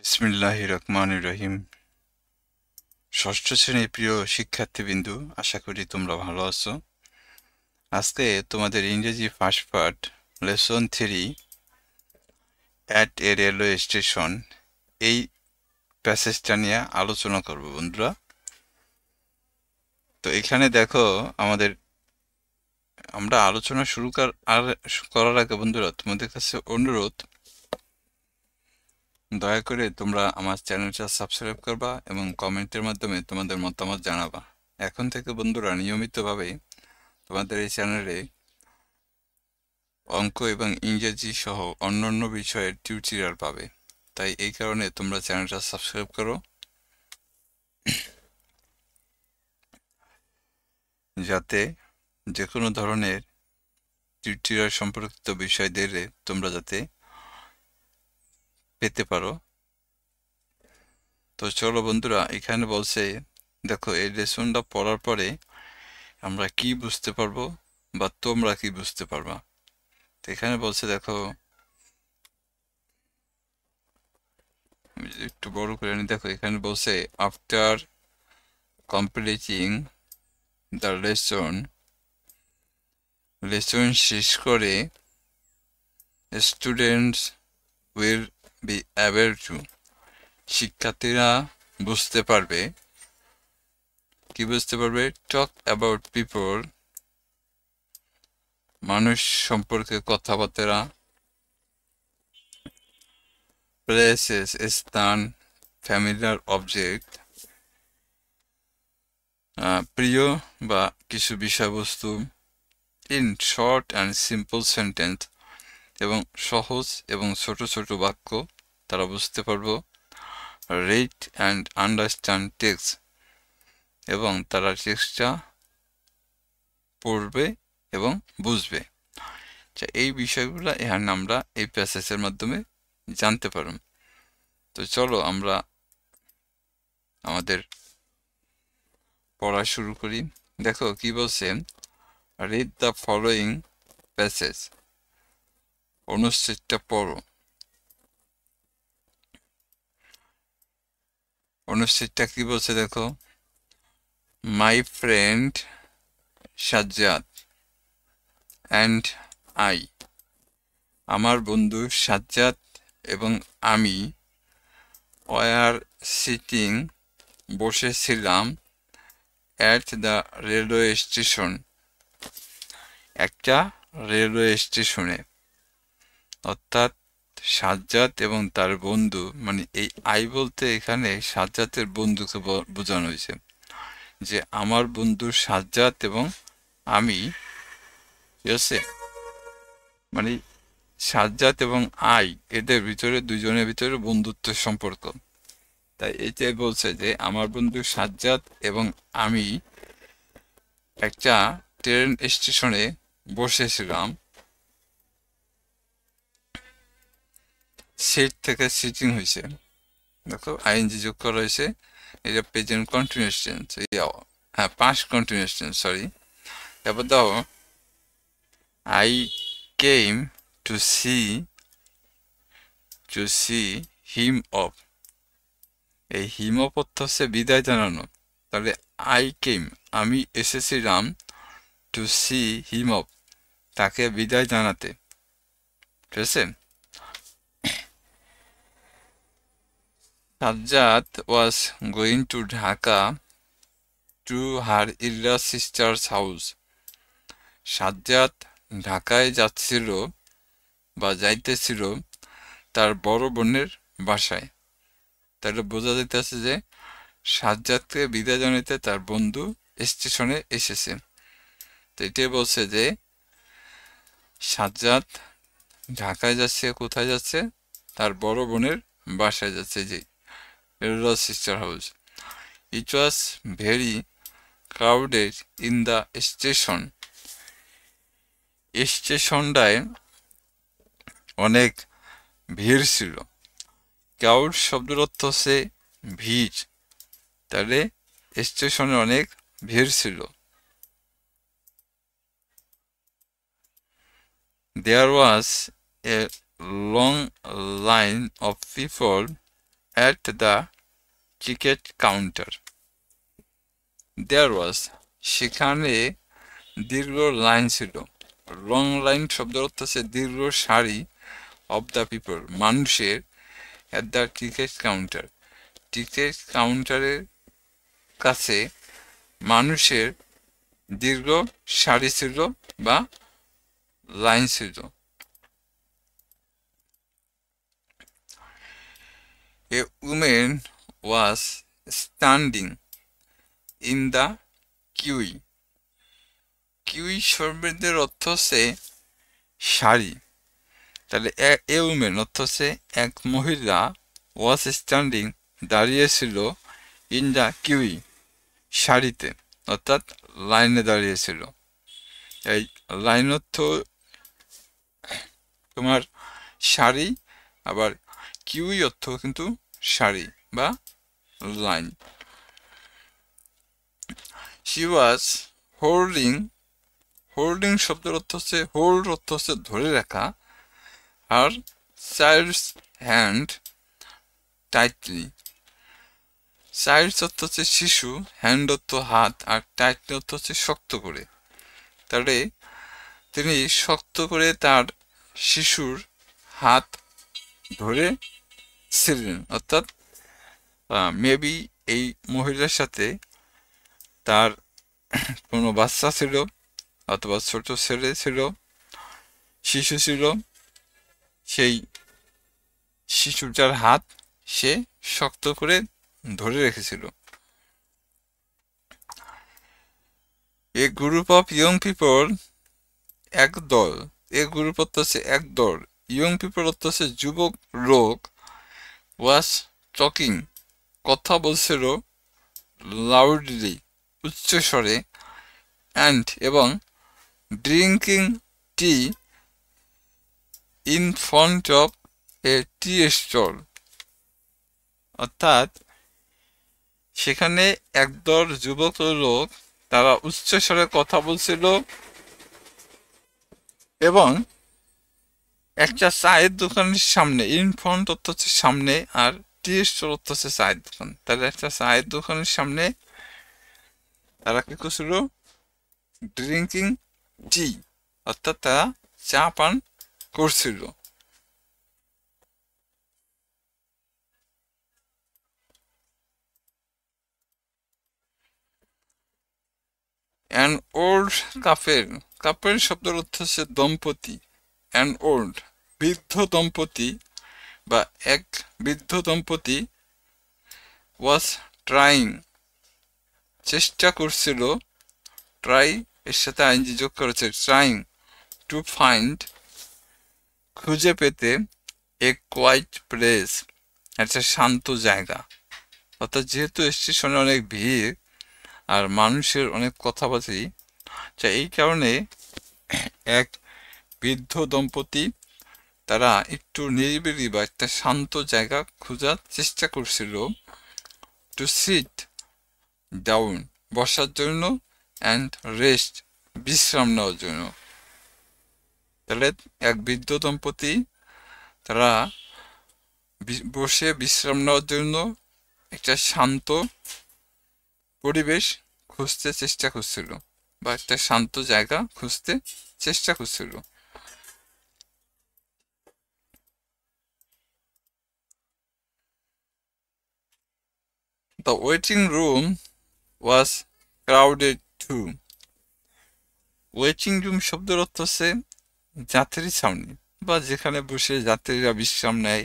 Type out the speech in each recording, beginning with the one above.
বিসমিল্লাহির রহমানির রহিম। ষষ্ঠ শ্রেণীর প্রিয় শিক্ষার্থীবৃন্দু, আশা করি তোমরা ভালো আছো। আজকে তোমাদের ইংরেজি first part lesson 3 at a railway station এই প্যাসেজটা নিয়ে আলোচনা করব বন্ধুরা। তো এখানে দেখো, আমরা আলোচনা শুরু করার আগে বন্ধুরা তোমাদের কাছে অনুরোধ, দয়া করে তোমরা আমার চ্যানেলটা সাবস্ক্রাইব করবা এবং কমেন্টের মাধ্যমে তোমাদের মতামত জানাবা। এখন থেকে বন্ধুরা নিয়মিতভাবে তোমাদের এই চ্যানেলে অঙ্ক এবং ইংরেজি সহ অন্যান্য বিষয়ের টিউটোরিয়াল পাবে, তাই এই কারণে তোমরা চ্যানেলটা সাবস্ক্রাইব করো, যাতে যে কোনো ধরনের টিউটোরিয়াল সম্পর্কিত বিষয় দিলে তোমরা যাতে পেতে পারো। তো চলো বন্ধুরা, এখানে বলছে দেখো, এই লেসনটা পড়ার পরে আমরা কি বুঝতে পারবো বা তোমরা কি বুঝতে পারবা। তো এখানে বলছে দেখো, একটু বড় করে নি, দেখো এখানে বলছে আফটার কমপ্লিটিং দ্য লেসন শেষ করে students will be able to, শিক্ষার্থীরা বুঝতে পারবে, কি বুঝতে পারবে, টক অ্যাবাউট পিপল, মানুষ সম্পর্কে কথাবার্তা, প্লেসেস স্থান, ফ্যামিলিয়ার অবজেক্ট প্রিয় বা কিছু বিষয়বস্তু, in short and simple sentence, এবং সহজ এবং ছোট ছোট বাক্য তারা বুঝতে পারবো, রিড অ্যান্ড আন্ডারস্ট্যান্ড টেক্সট, এবং তারা টেক্সটটা পড়বে এবং বুঝবে। এই বিষয়গুলো এখানে আমরা এই প্যাসেজের মাধ্যমে জানতে পারব। তো চলো আমরা আমাদের পড়া শুরু করি। দেখো কি বলছে, রিড দ্য ফলোয়িং প্যাসেজ, অনুচ্ছেদটা পড়ো। অনুচ্ছেদটা কি বলছে দেখো, my friend Sajjad and I, আমার বন্ধু সাজ্জাদ এবং আমি, ওয়ার সিটিং, বসেছিলাম, অ্যাট দ্য রেলওয়ে স্টেশন, একটা রেলওয়ে স্টেশনে। অর্থাৎ সাজ্জাদ এবং তার বন্ধু, মানে এই আই বলতে এখানে সাজ্জাদের বন্ধুকে বোঝানো হয়েছে, যে আমার বন্ধু সাজ্জাদ এবং আমি, ঠিক আছে, মানে সাজ্জাদ এবং আই এদের ভিতরে দুজনের ভিতরে বন্ধুত্বের সম্পর্ক। তাই এটাই বলছে যে আমার বন্ধু সাজ্জাদ এবং আমি একটা ট্রেন স্টেশনে বসেছিলাম, সিট থেকে সিটিং হয়েছে, দেখো আইএনজি যোগ করা হয়েছে, এটা প্রেজেন্ট কন্টিনিউয়াস টেন্স, হ্যাঁ পাস্ট কন্টিনিউয়াস টেন্স, সরি। এবার দাও, I came to see him of, এই হিম অফ অর্থ হচ্ছে বিদায় জানানো। তাহলে আই কেম, আমি এসেছিলাম, টু সি হিম অফ, তাকে বিদায় জানাতে, ঠিক আছে। Sajjad was going to Dhaka to her elder sisters house, Sajjad ঢাকায় যাচ্ছিল বা যাইতেছিল তার বড় বোনের বাসায়। তাহলে বোঝা যাইতেছে যে সাজ্জাদকে বিদায় জানাইতে তার বন্ধু স্টেশনে এসেছে। তো এটাই বলছে যে সাজ্জাদ ঢাকায় যাচ্ছে, কোথায় যাচ্ছে, তার বড় বোনের বাসায় যাচ্ছে, যে railway sister house. It was very crowded in the station, স্টেশনটায় অনেক ভিড় ছিল। ক্রাউড শব্দের অর্থ হচ্ছে ভিড়, তাহলে স্টেশনে অনেক ভিড় ছিল। There was a long line of people at the ticket counter. There was, সেখানে দীর্ঘ লাইন ছিল। লং লাইন শব্দ অর্থ হচ্ছে দীর্ঘ সারি অব দ্য পিপল, মানুষের, at the ticket counter, ticket কাউন্টারের কাছে মানুষের দীর্ঘ সারি ছিল বা লাইন ছিল। A woman was standing in the queue. Kiwi শব্দের অর্থ হচ্ছে সারি, তাহলে এ উমেন অর্থ হচ্ছে এক মহিলা, ওয়াজ স্ট্যান্ডিং দাঁড়িয়েছিল, ইন দ্য কিউই সারিতে, অর্থাৎ লাইনে দাঁড়িয়েছিল। এই লাইন অর্থ তোমার সারি, আবার কিউই অর্থ কিন্তু সারি বা line. She was holding, holding শব্দের অর্থ হচ্ছে হোল্ড অর্থ হচ্ছে ধরে রাখা, আর চাইল্ডস হ্যান্ড টাইটলি, চাইল্ডস অর্থ হচ্ছে শিশু, হ্যান্ড অর্থ হাত, আর টাইটলি অর্থ হচ্ছে শক্ত করে। তাহলে তিনি শক্ত করে তার শিশুর হাত ধরে ছিলেন, অর্থাৎ মেবি এই মহিলার সাথে তার কোনো বাচ্চা ছিল, অথবা ছোট ছেলে ছিল, শিশু ছিল, সেই শিশুটার হাত সে শক্ত করে ধরে রেখেছিল। এ গ্রুপ অফ ইয়ং পিপল, এক দল, এ গ্রুপ অর্থ হচ্ছে এক দল, ইয়ং পিপল অর্থ হচ্ছে যুবক লোক, ওয়াজ টকিং কথা বলছিল, লাউডলি উচ্চ স্বরে, অ্যান্ড এবং drinking tea in front of a tea stall, অর্থাৎ সেখানে একদল যুবক লোক তারা উচ্চস্বরে কথা বলছিল এবং একটা চায়ের দোকানের সামনে, ইন ফ্রন্ট অর্থ হচ্ছে সামনে, আর টি স্টল অর্থ হচ্ছে চায়ের দোকান, তাহলে একটা চায়ের দোকানের সামনে তারা কি করছিল, ড্রিঙ্কিং টি, অর্থাৎ তারা চা পান করছিল। অ্যান ওল্ড কাপেল, কাপেল শব্দের অর্থ হচ্ছে দম্পতি, অ্যান ওল্ড বৃদ্ধ দম্পতি বা এক বৃদ্ধ দম্পতি, ওয়াজ ট্রাইং চেষ্টা করছিল, ট্রাই এর সাথে আইনজি যোগ করেছে, ট্রাইং টু ফাইন্ড খুঁজে পেতে, এ কোয়াইট প্লেস একটা শান্ত জায়গা, অর্থাৎ যেহেতু স্টেশনে অনেক ভিড় আর মানুষের অনেক কথাবার্তি, এই কারণে এক বৃদ্ধ দম্পতি তারা একটু নিরিবিলি বা একটা শান্ত জায়গা খোঁজার চেষ্টা করছিল, টু সিট ডাউন বসার জন্য, অ্যান্ড রেস্ট বিশ্রাম নেওয়ার জন্য। তাহলে এক বৃদ্ধ দম্পতি তারা বসে বিশ্রাম নেওয়ার জন্য একটা শান্ত পরিবেশ খুঁজতে চেষ্টা করছিল বা একটা শান্ত জায়গা খুঁজতে চেষ্টা করছিল। The waiting room was crowded too. Waiting room শব্দের অর্থ হচ্ছে যাত্রী ছাউনি বা যেখানে বসে যাত্রীরা বিশ্রাম নেয়,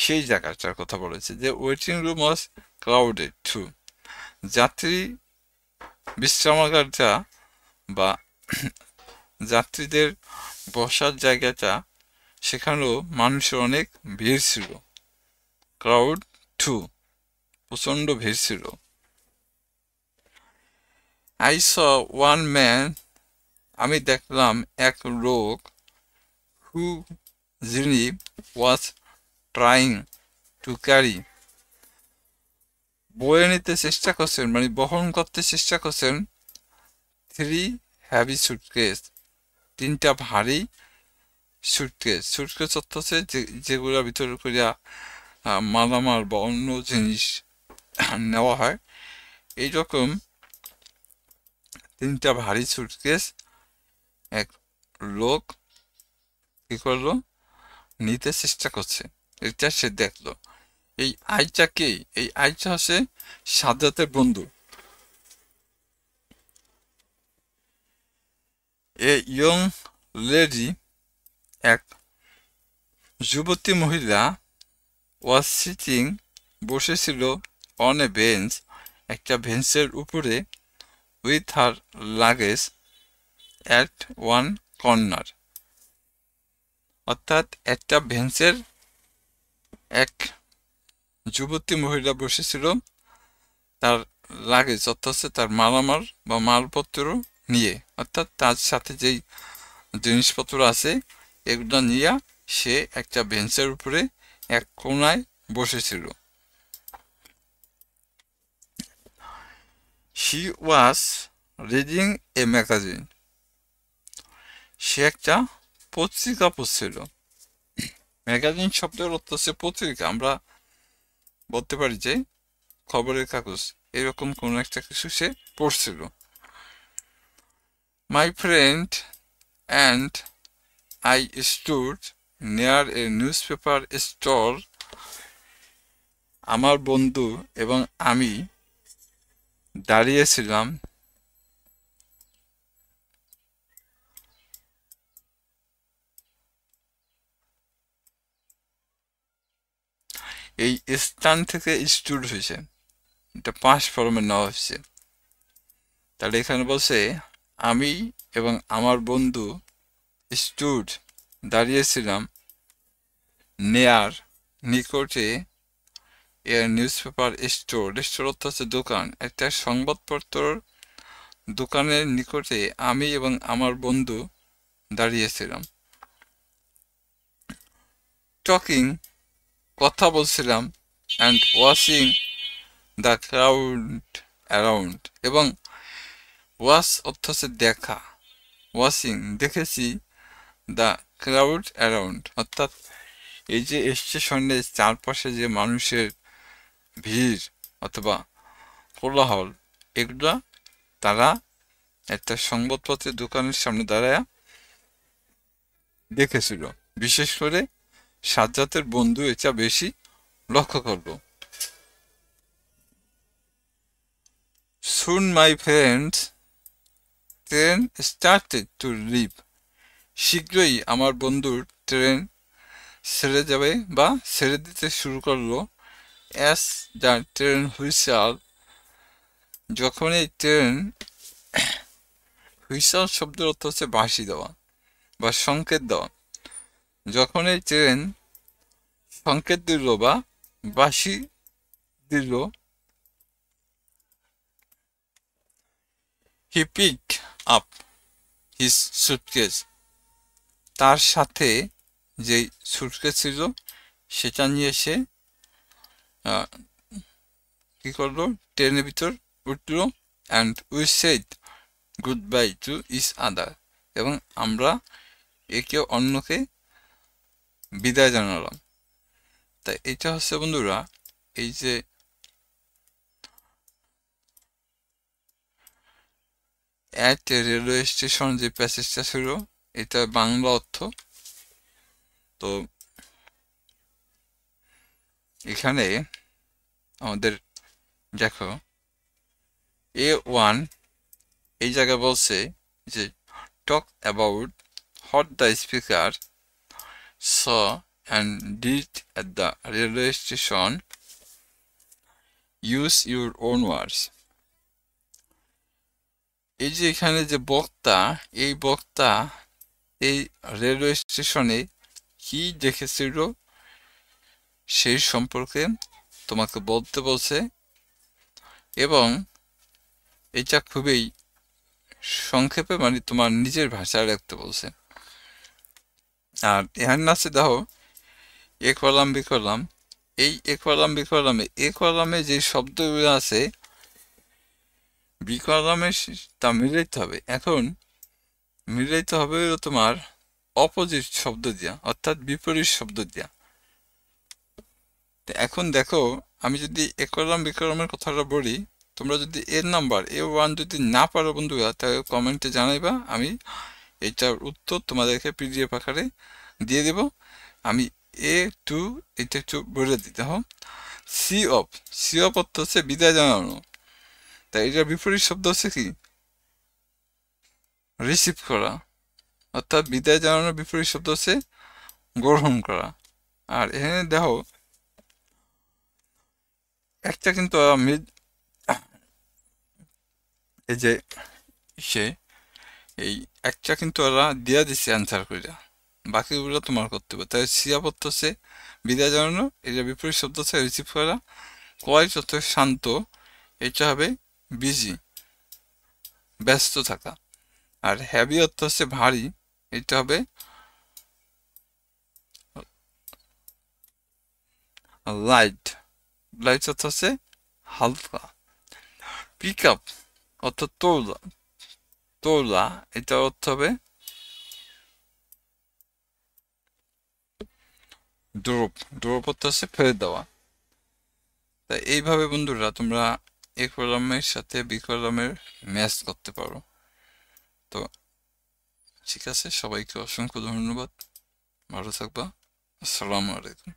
সেই জায়গাটার কথা বলেছে যে waiting room was crowded too, যাত্রী বিশ্রামাগারটা বা যাত্রীদের বসার জায়গাটা, সেখানেও মানুষের অনেক ভিড় ছিল, ক্রাউড টু প্রচণ্ড ভিড় ছিল। I saw one man, আমি দেখলাম এক লোক, who যিনি, was trying to carry বয়ে নিতে চেষ্টা করছেন মানে বহন করতে চেষ্টা করছেন, 3 heavy suitcase তিনটা ভারী সুটকেস, সুটকেস অর্থ হচ্ছে যেগুলোর ভিতরে করিয়া মালামাল বা অন্য জিনিস নেওয়া হয়। এইরকম 3টা ভারী সুটকেস এক লোক কি করলো, নিতে চেষ্টা করছে। এটা সে দেখলো। এই আইচা কে? এই আইচা হচ্ছে সাজ্জাদের বন্ধু। এ ইয়ং লেডি, এক যুবতী মহিলা, ওয়াজ সিটিং, বসেছিল অন এ বেঞ্চ, একটা বেঞ্চের উপরে, with her luggage at one corner. অর্থাৎ একটা বেঞ্চের এক যুবতী মহিলা বসেছিল তার লাগেজ, অর্থাৎ তার মালামাল বা মালপত্র নিয়ে, অর্থাৎ তার সাথে যেই জিনিসপত্র আছে এগুলো নিয়ে সে একটা বেঞ্চের উপরে এক কোনায় বসেছিল। She was reading a magazine. সে একটা পত্রিকা পড়ছিল। ম্যাগাজিন শব্দের অর্থ হচ্ছে পত্রিকা। আমরা বলতে পারি যে খবরের কাগজ, এরকম কোন একটা কিছু সে পড়ছিল। My friend and I stood near a newspaper stall. আমার বন্ধু এবং আমি দাঁড়িয়েছিলাম এই স্থান থেকে স্টুড হয়েছে, এটা পাস্ট ফর্মে নেওয়া হয়েছে। তাহলে এখানে বলছে আমি এবং আমার বন্ধু স্টুড দাঁড়িয়েছিলাম, নেয়ার নিকটে, এর নিউজ পেপার স্টোর, স্টোর অর্থ হচ্ছে দোকান, একটা সংবাদপত্র দোকানের নিকটে আমি এবং আমার বন্ধু দাঁড়িয়েছিলাম। টকিং, কথা বলছিলাম, and watching the crowd around, এবং ওয়াচ অর্থ হচ্ছে দেখা, ওয়াচিং দেখেছি, দ্য ক্রাউড অ্যারাউন্ড অর্থাৎ এই যে স্টেশনের চারপাশে যে মানুষের ভিড় অথবা কোলাহল, এগুলা তারা একটা সংবাদপত্রের দোকানের সামনে দাঁড়ায় দেখেছিল। বিশেষ করে সাজ্জাদের বন্ধু এটা বেশি লক্ষ্য করল। Soon my friends train started to leave. শীঘ্রই আমার বন্ধুর ট্রেন ছেড়ে যাবে বা ছেড়ে দিতে শুরু করলো। As the train whistle, যখন এই ট্রেন, হুইসল শব্দের অর্থ হচ্ছে বাঁশি দেওয়া বা সংকেত দেওয়া, যখন এই ট্রেন সংকেত দিল বা বাঁশি দিল, he picked up his suitcase, তার সাথে যেই সুটকেস ছিল সেটা নিয়ে সে কি করলো, ট্রেনের ভিতর উঠলো। And we said goodbye to each other, এবং আমরা একে অন্যকে বিদায় জানালাম। তাই এটা হচ্ছে বন্ধুরা এই যে অ্যাট রেলওয়ে স্টেশন যে প্যাসেজটা ছিল, এটা বাংলা অর্থ। তো এখানে আমাদের দেখো A1 এই জায়গায় বলছে যে talk about what the speaker saw and did at the railway station, use your own words. এই যে এখানে যে বক্তা, এই বক্তা এই রেলওয়ে স্টেশনে কি দেখেছিল সেই সম্পর্কে তোমাকে বলতে বলছে, এবং এটা খুবই সংক্ষেপে মানে তোমার নিজের ভাষায় রাখতে বলছে। আর এখানে আছে দেখো এ কলাম বি কলাম, এই এ কলাম বি কলামে, এ কলামে যে শব্দগুলো আছে বি কলামে তা মিলাইতে হবে। এখন মিলাইতে হবে তোমার অপোজিট শব্দ দিয়া, অর্থাৎ বিপরীত শব্দ দিয়া। তো এখন দেখো, আমি যদি একরাম বিক্রমের কথাটা বলি, তোমরা যদি এর নাম্বার A1 যদি না পারো বন্ধুরা, তাহলে কমেন্টে জানাইবা, আমি এটার উত্তর তোমাদেরকে পিডিএফ আকারে দিয়ে দেব। আমি A2 এটা একটু বলে দিতে হোক। সি অফ, সি অফ অর্থ হচ্ছে বিদায় জানানো, তাই এটার বিপরীত শব্দ হচ্ছে কি? রিসিভ করা। অর্থাৎ বিদায় জানানোর বিপরীত শব্দ হচ্ছে গ্রহণ করা। আর এখানে দেখো একটা কিন্তু আমি এই যে সে এই একটা কিন্তু ওরা দিয়া দিচ্ছে অ্যান্সার করে, বাকিগুলো তোমার করতে হবে। তাই সিয়াপত্ত হচ্ছে বিদায় জানানো, এটা বিপরীত শব্দ হচ্ছে রিসিভ করা। কোয়াইট অর্থ শান্ত, এটা হবে বিজি, ব্যস্ত থাকা। আর হ্যাভি অর্থ হচ্ছে ভারী, এটা হবে লাইট। লাইট অর্থ হচ্ছে হালকা। পিক আপ অর্থ তোলা, তোলা, এটা অর্থ হবে ড্রপ। ড্রপ অর্থ হচ্ছে ফেরত দেওয়া। তাই এইভাবে বন্ধুরা তোমরা এ কলামের সাথে বি কলামের ম্যাচ করতে পারো। তো ঠিক আছে, সবাইকে অসংখ্য ধন্যবাদ, ভালো থাকবা, আসসালামু আলাইকুম।